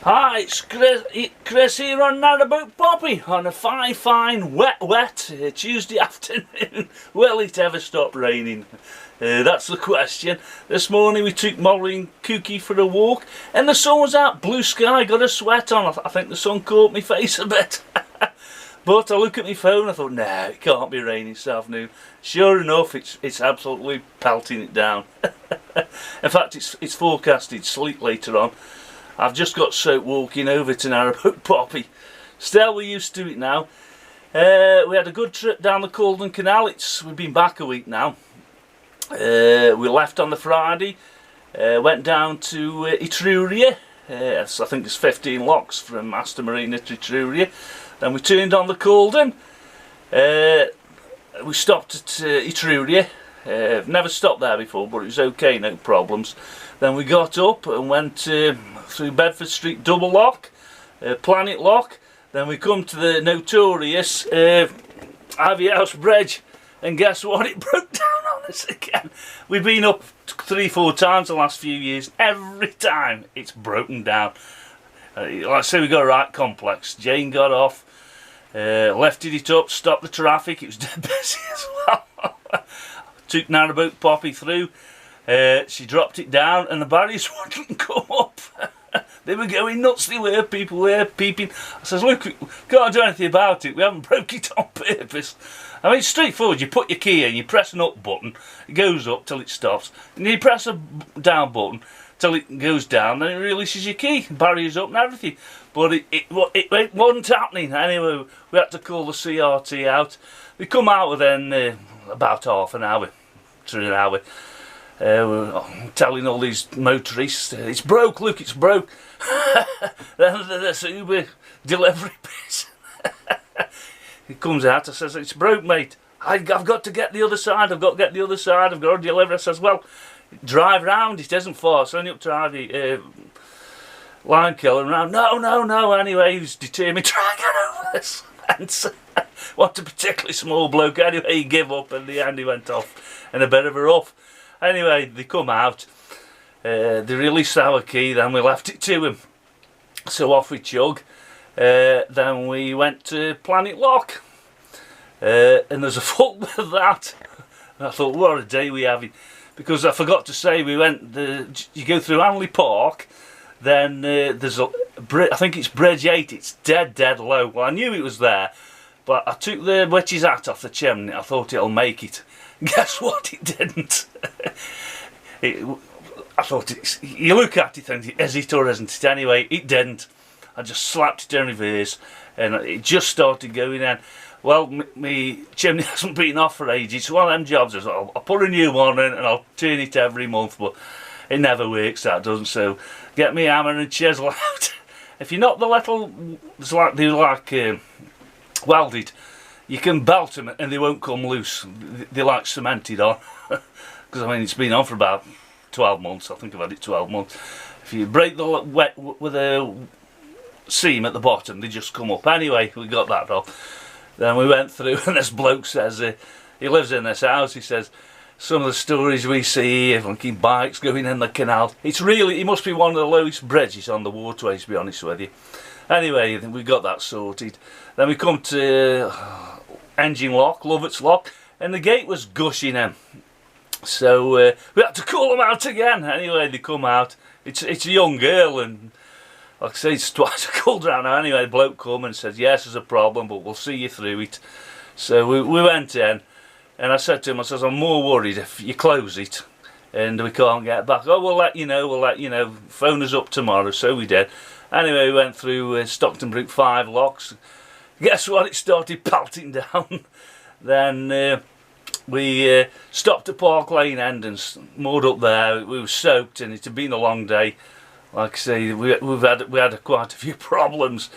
Hi, it's Chris here on Narrowboat Poppy on a fine, wet Tuesday afternoon. Will it ever stop raining? That's the question. This morning we took Molly and Cookie for a walk and the sun was out, blue sky, got a sweat on. I think the sun caught my face a bit. But I look at my phone, I thought, no, it can't be raining this afternoon. Sure enough, it's absolutely pelting it down. In fact, it's forecasted sleet later on. I've just got soaked walking over to Narrowboat Poppy. Still, we're used to it now. We had a good trip down the Calden Canal. We've been back a week now. We left on the Friday, went down to Etruria. I think it's 15 locks from Aston Marina to Etruria. Then we turned on the Calden. We stopped at Etruria. Never stopped there before, but it was okay, no problems. Then we got up and went through Bedford Street Double Lock, Planet Lock. Then we come to the notorious Ivy House Bridge, and guess what? It broke down on us again. We've been up 3-4 times the last few years. Every time it's broken down. Like I say, we got a right complex. Jane got off, lifted it up, stopped the traffic. It was dead busy as well. Took Narrowboat Poppy through. She dropped it down and the barriers wouldn't come up. They were going nuts, they were, people were peeping. I says, look, we can't do anything about it, we haven't broke it on purpose. I mean, it's straightforward. You put your key in, you press an up button, it goes up till it stops, and you press a down button till it goes down, then it releases your key, barriers up and everything. But it wasn't happening. Anyway, we had to call the CRT out. We come out within about half an hour to an hour. We're telling all these motorists, it's broke, look, it's broke. Then this Uber delivery person, he comes out and says, it's broke, mate. I've got to get the other side, I've got to get the other side, I've got to deliver. I says, well, drive round, it isn't far, it's only up to Ivy Line Killer round. No. Anyway, he was determined to try and get over this. And what a particularly small bloke. Anyway, he gave up and the end he went off in a bit of a rough. Anyway, they come out, they released our key, then we left it to him. So off we chug. Then we went to Planet Lock. And there's a fault with that. And I thought, what a day we have. Because I forgot to say, we went, you go through Hanley Park, then there's I think it's Bridge 8, it's dead low. Well, I knew it was there, but I took the witch's hat off the chimney, I thought it'll make it. Guess what? It didn't. I thought you look at it and is it or isn't it? Anyway, it didn't. I just slapped it in reverse and it just started going in. Well, my chimney hasn't been off for ages. It's one of them jobs. I'll put a new one in and I'll turn it every month, but it never works, that doesn't. So get me hammer and chisel out. If you're not the little, they're like welded, you can belt them and they won't come loose. They're like cemented on. Because I mean, it's been on for about 12 months. I think I've had it 12 months. If you break the wet with a seam at the bottom, they just come up. Anyway, we got that off. Then we went through and this bloke says, he lives in this house, he says, some of the stories we see, funky bikes going in the canal. It's really, it must be one of the lowest bridges on the waterways, to be honest with you. Anyway, we got that sorted. Then we come to Engine Lock, Lovett's Lock, and the gate was gushing in. So we had to call them out again. Anyway, they come out. It's a young girl, and like I say, it's twice I called her out now. Anyway, the bloke come and said, yes, there's a problem, but we'll see you through it. So we went in, and I said to him, I says, I'm more worried if you close it and we can't get back. Oh, we'll let you know, phone us up tomorrow. So we did. Anyway, we went through Stockton Brook 5 locks. Guess what? It started pelting down. Then we stopped at Park Lane end and moored up there. We were soaked and it had been a long day. Like I say, we had quite a few problems,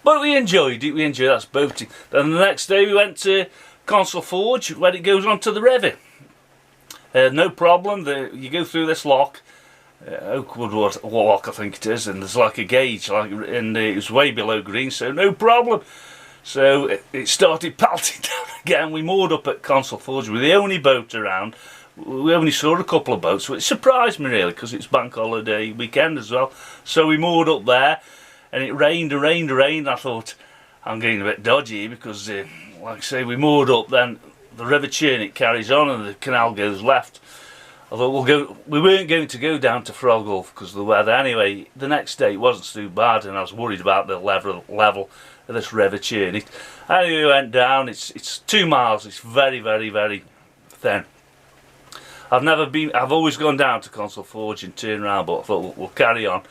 but we enjoyed it. We enjoyed that's boating. Then the next day we went to Console Forge, where it goes onto the river. No problem. You go through this lock, Oakwood Lock I think it is, and there's like a gauge, and it was way below green, so no problem. So it started pelting down again. We moored up at Console Forge. We were the only boat around. We only saw a couple of boats, which surprised me really, because it's bank holiday weekend as well. So we moored up there, and it rained and rained and rained. I thought, I'm getting a bit dodgy because, like I say, we moored up, then the River Churn, it carries on and the canal goes left. I thought we weren't going to go down to Frogulf because of the weather. Anyway, the next day it wasn't too bad, and I was worried about the level of this River Churn. Anyway, we went down. It's 2 miles. It's very, very, very thin. I've always gone down to Console Forge and turned around, but I thought we'll carry on.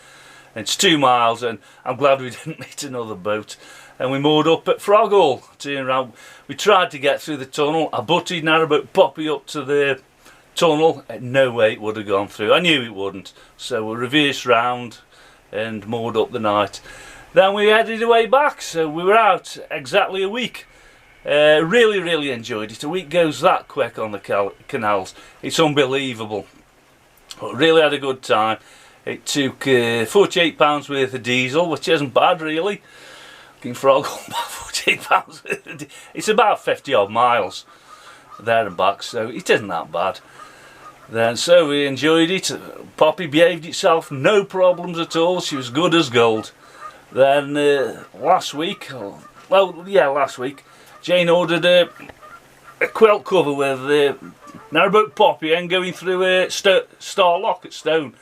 And it's 2 miles, and I'm glad we didn't meet another boat. And we moored up at Froghull, turned around. We tried to get through the tunnel. I butted Narrowboat Poppy up to the tunnel, and no way it would have gone through. I knew it wouldn't. So we reversed round and moored up the night. Then we headed away back, so we were out exactly a week. Really, really enjoyed it. A week goes that quick on the canals. It's unbelievable. But really had a good time. It took £48 worth of diesel, which isn't bad really. Looking for about £48 worth of diesel. It's about 50 odd miles there and back, so it isn't that bad. Then so we enjoyed it. Poppy behaved itself, no problems at all. She was good as gold. Then last week, Jane ordered a quilt cover with Narrowboat Poppy and going through Star Lock at Stone.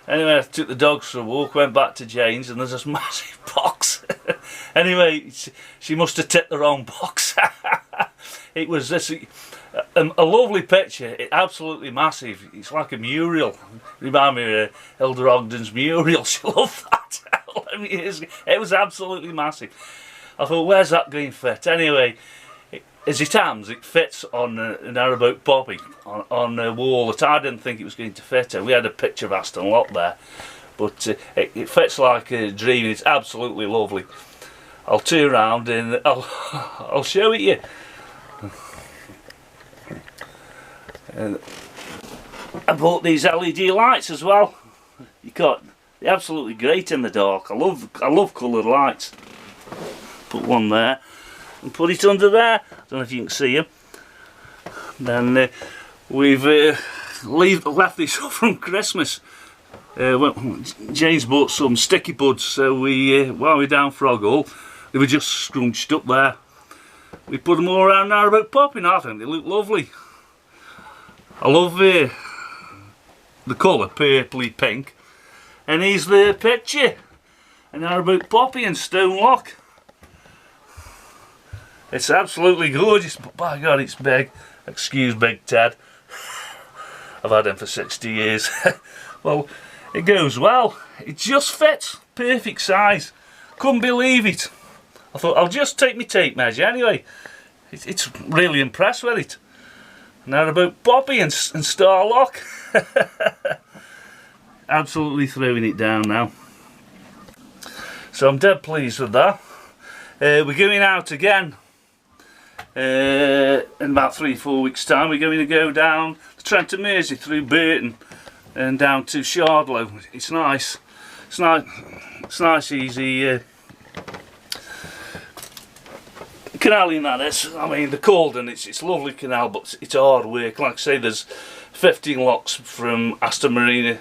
Anyway, I took the dogs for a walk, went back to Jane's, and there's this massive box. Anyway, she must have tipped the wrong box. It was this a lovely picture. It's absolutely massive. It's like a mural. Remind me of Hilda Ogden's mural. She loved that. It was absolutely massive. I thought, where's that going to fit? Anyway, as it happens, it fits on a Narrowboat Poppy on a wall that I didn't think it was going to fit. We had a picture of Aston Lock there, but it fits like a dream. It's absolutely lovely. I'll turn around and I'll show it you. I bought these LED lights as well. They're absolutely great in the dark. I love coloured lights. Put one there and put it under there. I don't know if you can see them. Then we've left this up from Christmas. James bought some sticky buds, so while we're down Froghull, they were just scrunched up there. We put them all around Narrowboat Poppy, and I think they look lovely. I love the colour, purpley pink, and here's the picture, a Narrowboat Poppy and Stone Lock. It's absolutely gorgeous, but by God, it's big. Excuse Big Ted. I've had him for 60 years. Well, it goes well. It just fits. Perfect size. Couldn't believe it. I thought, I'll just take my tape measure anyway. It's really impressed with it. Narrowboat Poppy and Star Lock. Absolutely throwing it down now. So I'm dead pleased with that. We're going out again. In about 3-4 weeks time. We're going to go down the Trent to Mersey through Burton and down to Shardlow. It's nice. It's nice, easy canaling that is. I mean, the Calden, it's a lovely canal, but it's hard work. Like I say, there's 15 locks from Aston Marina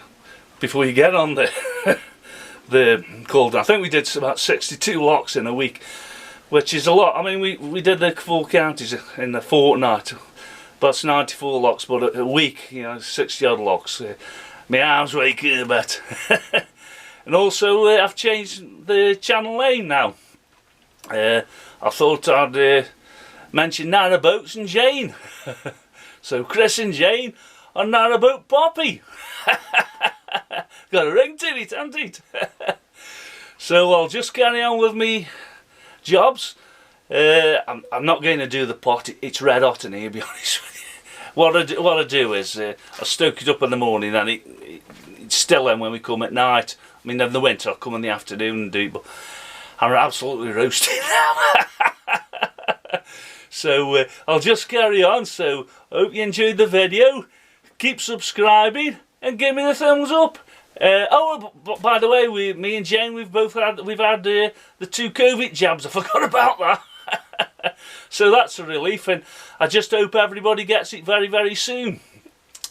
before you get on the Calden. I think we did about 62 locks in a week, which is a lot. I mean, we did the 4 counties in a fortnight. That's 94 locks, but a week, 60 odd locks. My arms waking a bit. And also, I've changed the channel name now. I thought I'd mention Narrowboats and Jane. So Chris and Jane on Narrowboat Poppy. Got a ring to it, hasn't it? So I'll just carry on with me jobs. I'm not going to do the pot. It's red hot in here, to be honest with you. What I do is I stoke it up in the morning, and it's still in when we come at night. I mean, in the winter I'll come in the afternoon and do it, but I'm absolutely roasting now. So I'll just carry on. So hope you enjoyed the video. Keep subscribing and give me the thumbs up. But by the way, me and Jane, we've had the 2 COVID jabs. I forgot about that. So that's a relief, and I just hope everybody gets it very, very soon,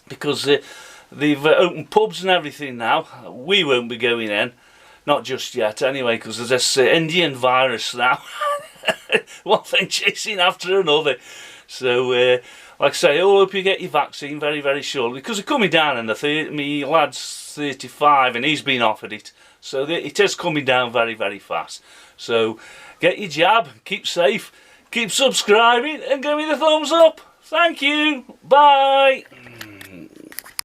because they've opened pubs and everything now. We won't be going in, Not just yet, anyway, because there's this Indian virus now. One thing chasing after another. So, like I say, I hope you get your vaccine very, very shortly. Because they're coming down, and my lad's 35 and he's been offered it. So it is coming down very, very fast. So, get your jab, keep safe, keep subscribing, and give me the thumbs up. Thank you. Bye.